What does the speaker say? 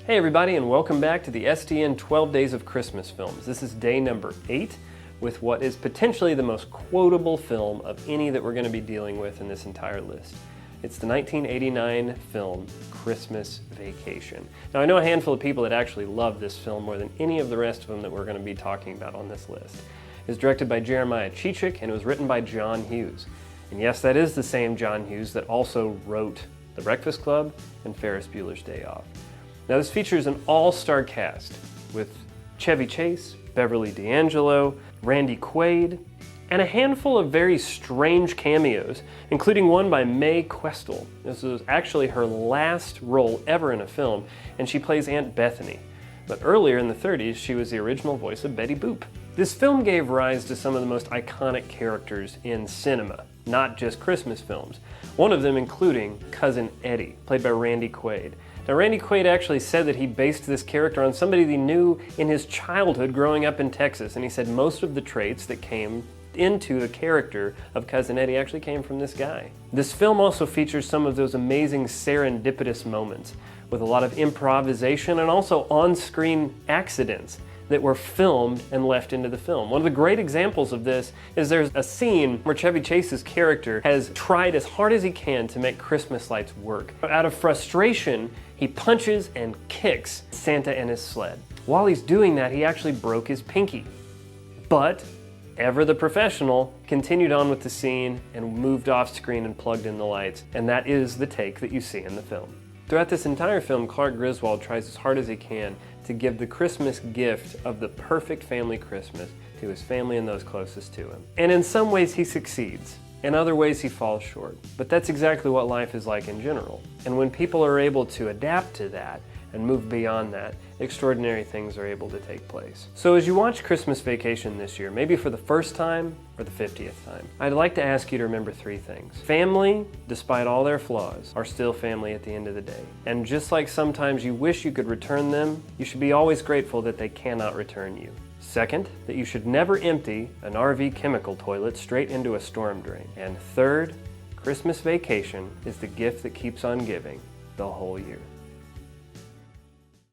Hey everybody, and welcome back to the SDN 12 Days of Christmas Films. This is day number 8 with what is potentially the most quotable film of any that we're going to be dealing with in this entire list. It's the 1989 film Christmas Vacation. Now I know a handful of people that actually love this film more than any of the rest of them that we're going to be talking about on this list. It's directed by Jeremiah Chichik and it was written by John Hughes. And yes, that is the same John Hughes that also wrote The Breakfast Club and Ferris Bueller's Day Off. Now this features an all-star cast with Chevy Chase, Beverly D'Angelo, Randy Quaid, and a handful of very strange cameos, including one by Mae Questel. This was actually her last role ever in a film, and she plays Aunt Bethany. But earlier in the 30s, she was the original voice of Betty Boop. This film gave rise to some of the most iconic characters in cinema, not just Christmas films. One of them including Cousin Eddie, played by Randy Quaid. Now Randy Quaid actually said that he based this character on somebody that he knew in his childhood growing up in Texas, and he said most of the traits that came into the character of Cousin Eddie actually came from this guy. This film also features some of those amazing serendipitous moments with a lot of improvisation and also on-screen accidents that were filmed and left into the film. One of the great examples of this is there's a scene where Chevy Chase's character has tried as hard as he can to make Christmas lights work. Out of frustration, he punches and kicks Santa and his sled. While he's doing that, he actually broke his pinky. But ever the professional continued on with the scene and moved off screen and plugged in the lights, and that is the take that you see in the film. Throughout this entire film, Clark Griswold tries as hard as he can to give the Christmas gift of the perfect family Christmas to his family and those closest to him. And in some ways he succeeds, in other ways he falls short. But that's exactly what life is like in general. And when people are able to adapt to that and move beyond that, extraordinary things are able to take place. So as you watch Christmas Vacation this year, maybe for the first time or the 50th time, I'd like to ask you to remember 3 things. Family, despite all their flaws, are still family at the end of the day. And just like sometimes you wish you could return them, you should be always grateful that they cannot return you. Second, that you should never empty an RV chemical toilet straight into a storm drain. And third, Christmas Vacation is the gift that keeps on giving the whole year.